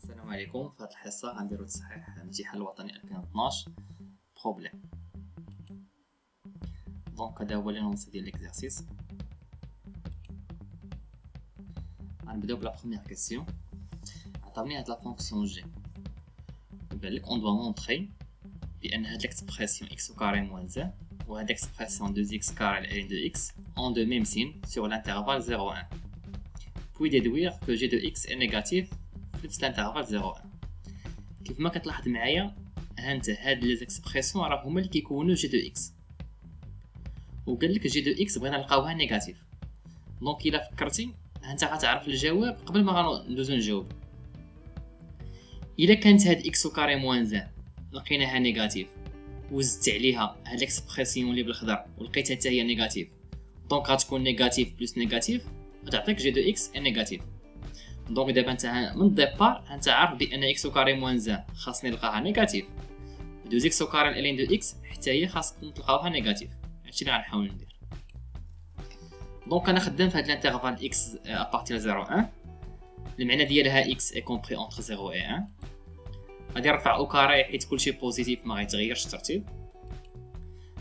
السلام عليكم. في هذه الحصة غنديرو تصحيح الامتحان الوطني 2012 بروبليم. دونك هذا هو لينونسي ديال ليكزارسيس. غنبداو بلا بروميير كيسيون. عطاوني هاد لا فونكسيون جي وقال لك اون دوا مونطري بان هاد ليكسبرسيون اكس او كاري موان زان و هاد ليكسبرسيون 2x كاري لn de x ont de même signe sur l'intervalle 0,1 puis déduire que g de x est négatif في نفس الانترفال 0,1. كيف ما كتلاحظ معايا هانت هاد لي زيكسبرسيون راه هما اللي كيكونوا جي دو اكس، وقال لك جي دو اكس بغينا نلقاوها نيجاتيف. دونك الا فكرتي انت غتعرف الجواب قبل ما غندوزو نجاوب. الا كانت هاد اكس كاري موان زان لقيناها نيجاتيف وزدت عليها هاد ليكسبرسيون اللي بالخضر ولقيتها حتى هي نيجاتيف، دونك غتكون نيجاتيف بلس نيجاتيف غتعطيك جي دو اكس نيجاتيف. دونك دابا انت من الديبار انت عارف بان اكس كاري موان زان خاصني نلقاها نيجاتيف، و 2 اكس كاري لين دو اكس حتى هي خاصكم تلقاوها نيجاتيف. هادشي اللي غنحاول ندير. دونك انا خدام في هاد الانترفال اكس ابارتير 0 1، المعنى ديالها اكس اي كومبري اونتر 0 و 1. غادي نرفع او كاري حيت كلشي بوزيتيف ما غيتغيرش الترتيب.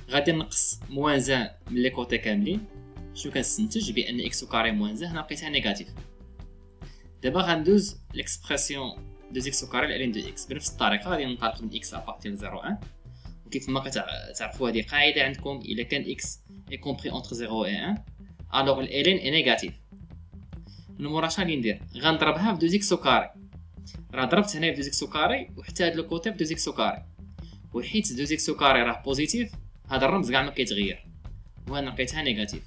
غادي نقص موان زان من لي كوتي كاملين. شنو كنستنتج؟ بان اكس كاري موان زان هنا لقيتها نيجاتيف. دابا غندوز ليكسبرسيون 2 اكس كاري لين 2 اكس بنفس الطريقه. غادي ننطلق من اكس ابارتير 0 1، وكيف ما كتعرفوا هذه قاعده عندكم، الا كان اكس اي كومبري اونتر 0 و 1 الوغ الين اي نيجاتيف. من مورا شنو غادي ندير؟ غنضربها في 2 اكس كاري. راه ضربت هنا في 2 اكس كاري وحتى هاد لو كوتي ب 2 اكس كاري، وحيت 2 اكس كاري راه بوزيتيف هذا الرمز كاع ما كيتغير، وانا لقيتها نيجاتيف.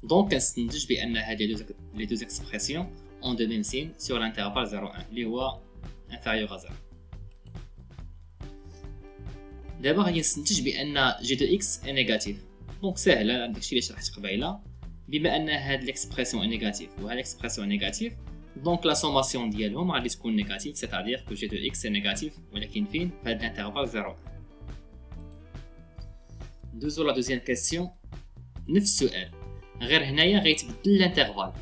دونك كنستنتج بان هذه لي دوز اكسبرسيون اون دو ميم سين سور الانترفال 0 1 اللي هو انفيريور ا 0. دابا غادي نستنتج بان جي دو اكس نيجاتيف. دونك ساهله داكشي اللي شرحت قبيله. بما ان هاد ليكسبرسيون نيجاتيف وهاد ليكسبرسيون نيجاتيف، دونك لا سوماسيون ديالهم غادي تكون نيجاتيف، سيتادير كو جي دو اكس نيجاتيف، ولكن فين؟ في هاد الانترفال 0 1. ندوزو لا دوزيام كيسيون. نفس السؤال غير هنايا غيتبدل الانترفال،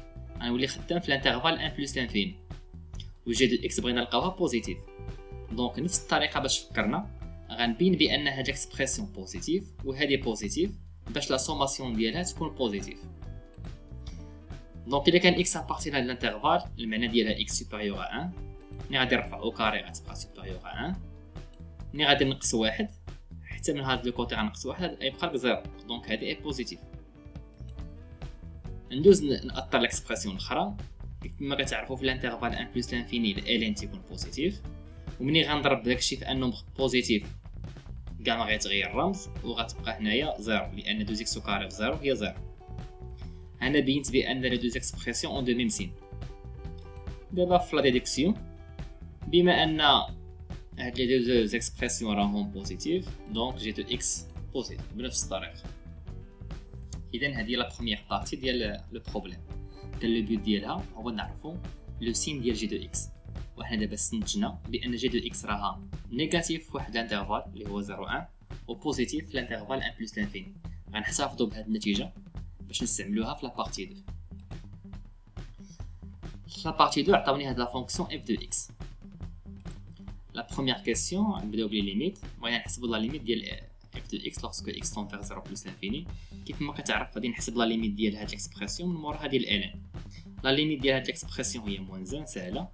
غنولي خدام في الانترفال 1 بلس لانفيني، و جي دو اكس بغينا نلقاوها بوزيتيف. دونك نفس الطريقه باش فكرنا غنبين بان هاد اكسبرسيون بوزيتيف وهذه بوزيتيف باش لا سوماسيون ديالها تكون بوزيتيف. دونك الا كان اكس ابارتينا د الانترفال المعنى ديالها اكس سوبيريور ا 1، ملي غادي نرفع او كاري غتبقى سوبيريور ا 1، ملي غادي نقص واحد حتى من هاد لو كوتي غنقص واحد غيبقى لك زيرو، دونك هذه اي بوزيتيف. ندوز ناثر ليكسبرسيون الاخرى. كما كتعرفوا في الانترفال 1 بلس لانفيني الين تيكون بوزيتيف، ومني غنضرب داكشي في ان نومبر بوزيتيف كاع ما غيتغير الرمز وغتبقى هنايا زيرو، لان 2 اكس كاري في زيرو هي زيرو. هنا بينت بان لي دوز اكسبرسيون اون دو ميم سين. دابا في لا ديدكسيون بما ان هاد لي دوز اكسبرسيون راهم بوزيتيف، دونك جي دو اكس بوزيتيف بنفس الطريقه. اذا هذه لا بروميير بارتي ديال لو بروبليم. كان لو بوت ديالها هو نعرفوا لو سين ديال جي دو اكس، وحنا دابا استنتجنا بان جي دو اكس راها نيجاتيف في واحد الانترفال اللي هو 0 1 وبوزيتيف في الانترفال 1 بلس لانفيني. غنحتفظوا بهذه النتيجه باش نستعملوها في لا بارتي 2. في لا بارتي 2 عطاوني هاد لا فونكسيون اف دو اكس. لا بروميير كيسيون نبداو بلي ليميت، بغينا نحسبوا لا ليميت ديال اف دو اكس لوغسكو اكس تون فيغ 0 بلس لانفيني. كيف ما كتعرف غادي نحسب لا ليميت ديال هاد ليكسبرسيون من مور هادي الالين. لا ليميت ديال هاد ليكسبرسيون هي موان زان، ساهله.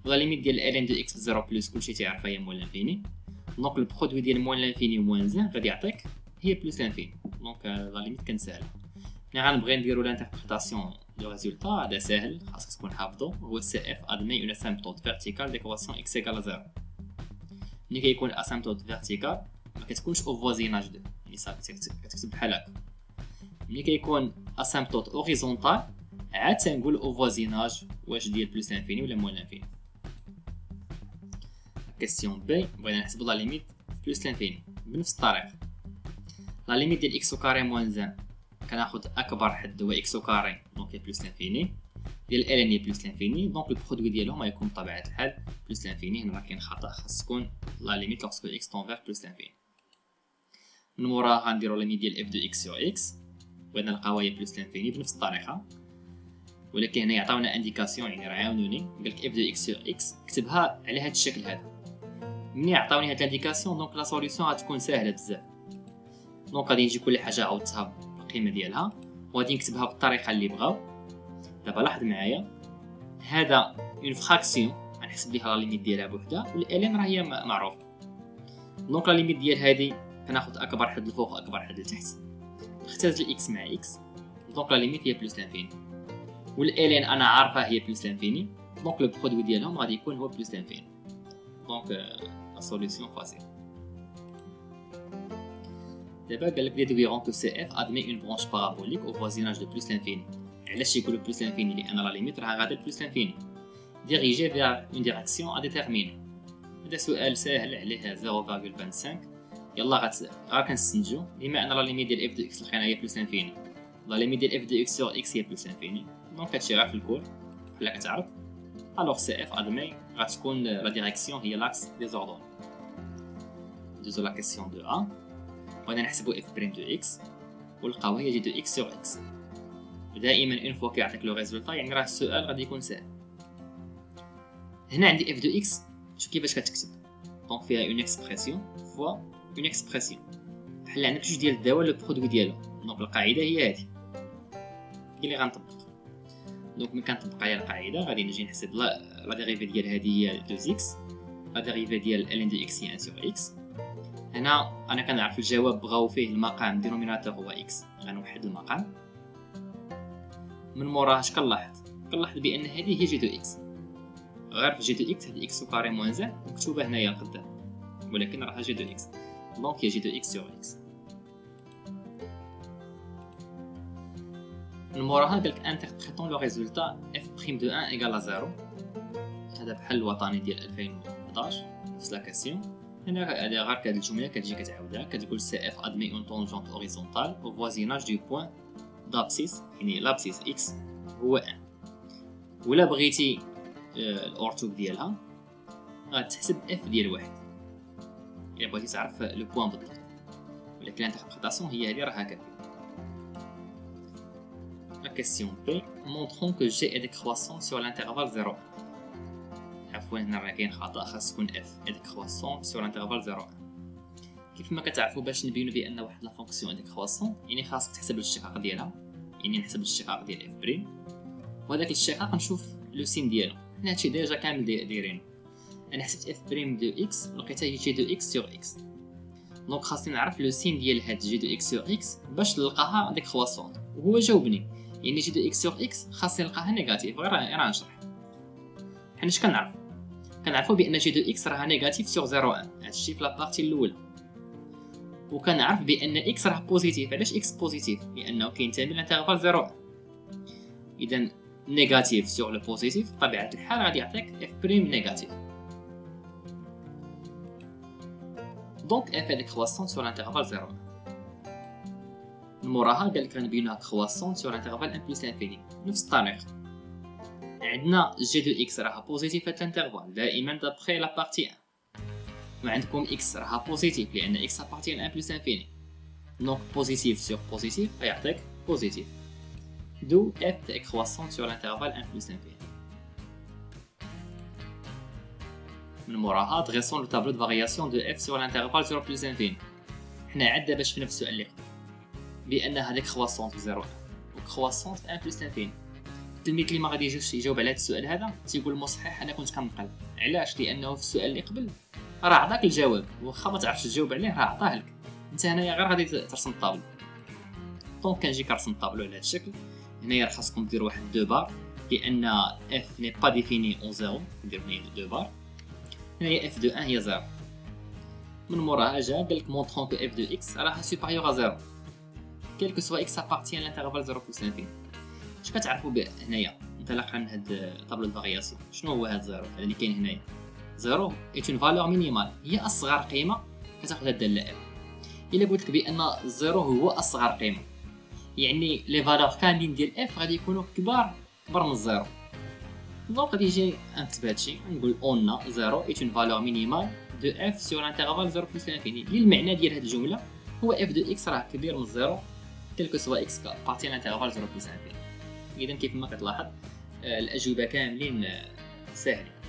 لا ليميت ديال الين دو اكس 0 بلس كلشي تيعرفها هي موان لانفيني. دونك البرودوي ديال موان لانفيني وموان زان غادي يعطيك هي بلس لانفيني. دونك لا ليميت كانت ساهله. ملي غنبغي نديرو لانتربريتاسيون دو ريزولتا هذا ساهل، خاصك تكون حافظو. هو سي اف ادمي اون اسامبتوت فيرتيكال ديكواسيون اكس ايكال 0. ملي كيكون اسامبتوت فيرتيكال ما كتكونش او فوازيناج دو، يعني صافي كتكتب بحال هكا. ملي كيكون اسامبتوت اوريزونتال عاد تنقول او فوازيناج واش ديال بلس لانفيني ولا موان لانفيني. كيسيون بي بغينا نحسبوا لا ليميت بلس لانفيني بنفس الطريقه. لا ليميت ديال اكس كاري موان زان كناخذ اكبر حد هو اكس كاري، دونك هي بلس لانفيني، ديال الين هي بلس لانفيني، دونك البرودوي ديالهم غيكون بطبيعه الحال بلس لانفيني. هنا كاين خطا، خاص تكون لا ليميت لوغسكو اكس طون فيغ بلس لانفيني. من موراها غنديرو ليميت ديال اف دو اكس سور اكس، بغينا نلقاو هي بلس لانفيني بنفس الطريقه. ولكن هنا يعطيونا انديكاسيون، يعني راه عاونوني قالك اف دو اكس سور اكس كتبها على هذا الشكل هذا. ملي عطاوني هاد الانديكاسيون دونك لا سوليوشن غتكون ساهله بزاف. دونك غادي نجي كل حاجه عاودتها بالقيمه ديالها وغادي نكتبها بالطريقه اللي بغاو. دابا لاحظ معايا هذا اون فراكسيون غنحسب ليها لا ليميت ديالها بوحدها، والالين راه هي معروفه. دونك لا ليميت ديال هذه كناخذ اكبر حد الفوق واكبر حد لتحت، نختزل الاكس مع اكس، دونك لا ليميت هي بلس لانفيني، والالين انا عارفه هي بلس لانفيني، دونك لو برودوي ديالهم غادي يكون هو بلس لانفيني. دونك لا سوليوشن فاسيل. دابا قالك déduirons que CF admet une branche parabolique au voisinage de plus l'infini. علاش يقولوا بلس لانفيني؟ لان لا ليميت راه غادا بلس لانفيني dirigée vers une direction à déterminer. هذا سؤال ساهل عليه 0.25. يلا غا كنستنتجو بما ان لا ليميت ديال اف دو اكس لقينا هي بلس لانفيني، لا ليميت ديال اف دو اكس سور اكس هي بلس لانفيني، دونك هادشي غير في الكول بحال كتعرف. الوغ سي اف ادمي غتكون لا ديريكسيون هي لاكس دي زوردون. ندوزو لا كيسيون دو ا، وغادي نحسبو اف بريم دو اكس ونلقاو هي جي دو اكس سور اكس. دائما اون فوا كيعطيك لو ريزولطا يعني راه السؤال غادي يكون ساهل. هنا عندي اف دو اكس، شوف كيفاش كتكتب، دونك فيها اون اكسبرسيون فوا اون اكسبرسيون، بحال عندك جوج ديال الدواء لو برودوي ديالو. دونك القاعده هي هذه اللي غنطبق. دونك ملي كنطبق عليها القاعده غادي نجي نحسب لا ديريفي ديال هذه هي 2 اكس، لا ديريفي ديال ال ان دو اكس هي 1 سور اكس. هنا انا كنعرف الجواب بغاو فيه المقام دينوميناتور هو اكس، غنوحد المقام. من موراها اش كنلاحظ بان هذه هي جي دو اكس، غير في جي دو اكس هذه اكس كاري موان زان مكتوبه هنايا القدام، ولكن راها جي دو اكس، دونك هي جي دو اكس سور اكس. من موراها قالك انتربريتون لو ريزولتا اف بريم دو 1 ايكال 0. هذا بحال الوطني ديال 2011 نفس لا كاسيون. هنا غير هاد الجمله كتجي كتعاودها، كتقول سي اف ادمي اون طونجونت اوريزونتال او فوازيناج دو بوين دابسيس، يعني لابسيس اكس هو 1. ولا بغيتي الاورتوب ديالها غتحسب اف ديال 1 الا بغيتي تعرف لو بوين بالضبط، ولكن الانتربريتاسيون هي هذه راها كافيه. La question P. Montrons que G est décroissant sur l'intervalle 0. عفوا هنا راه كاين خطأ، خاص تكون F est décroissant sur l'intervalle 0. كيف ما كتعرفوا باش نبينوا بان واحد لا فونكسيون ديكرواسون يعني خاصك تحسب الاشتقاق ديالها، يعني نحسب الاشتقاق ديال اف بريم، وهذاك الاشتقاق نشوف لو سين ديالو. حنا هادشي ديجا كامل دايرين. انا حسبت اف بريم دو اكس لقيتها هي جي دو اكس سور اكس، دونك خاصني نعرف لو سين ديال هاد جي دو اكس سور اكس باش نلقاها ديكرواسون. وهو جاوبني يعني جي دو اكس سور اكس خاصني نلقاها نيجاتيف. غير نشرح. حنا اش كنعرفوا بان جي دو اكس راها نيجاتيف سور 0.1، هادشي في لابارتي الاولى. وكنعرف بان اكس راه بوزيتيف. علاش اكس بوزيتيف؟ لانه كينتمي لانترفال 0.1. اذا نيجاتيف سور لو بوزيتيف بطبيعه الحال غادي يعطيك اف بريم نيجاتيف. دونك اف ديكرواسون سور لانترفال 0.1. موراها قالك غنبينوها كرواسون سور لانترفال 1 بلس انفيني نفس الطريقه. عندنا جي دو اكس راها بوزيتيف في الانترفال دائما دابخي لا بارتي 1، وعندكم اكس راها بوزيتيف لان اكس ابارتي 1 بلس انفيني، دونك بوزيتيف سور بوزيتيف غيعطيك بوزيتيف. دو اف كرواسون سور لانترفال 1 بلس انفيني. من موراها دغيسون لو طابلو دو فارياسيون دو اف سور لانترفال 0 بلس انفيني. حنا عاد دابا شفنا في السؤال اللي قبل بان هذيك كرواسون في 0 وكرواسون في 1 بلس انفيني. التلميذ اللي ما غادي يجاوب على هذا السؤال هذا تيقول مصحح انا كنت كنقل. علاش؟ لانه في السؤال اللي قبل راه عطاك الجواب، واخا ما تعرفش تجاوب عليه راه عطاه لك. انت هنايا غير غادي ترسم الطابلو. دونك كنجي كنرسم الطابلو على هذا الشكل. هنايا راه خاصكم ديروا واحد 2 بار لان اف ني با ديفيني اون 0، نديرو هنا 2 بار. هنايا اف دو 1 هي 0. من موراها جا قالك مونطرون كو اف دو اكس راها سوبيريور ا 0 كيل كو سوا اكس ابارتيان لانترفال 0 بلس انفيني. اش كتعرفوا به هنايا انطلاقا من هاد طابلو دو فارياسيون؟ شنو هو هاد 0 هذا اللي كاين هنايا؟ 0 ايت اون فالور مينيمال، هي اصغر قيمه كتاخذ هاد الداله اف. الا قلت لك بان 0 هو اصغر قيمه يعني لي فالور كاملين ديال اف غادي يكونوا كبار من 0. دونك غادي يجي نكتب هادشي نقول اون 0 ايت اون فالور مينيمال دو اف سور انترفال 0 بلس انفيني. المعنى ديال هاد الجمله هو اف دو اكس راه كبير من 0 كيل كو سوا اكس بارتي لانترفال 0 بلس انفيني. اذا كيف ما كتلاحظ الاجوبه كاملين ساهلين.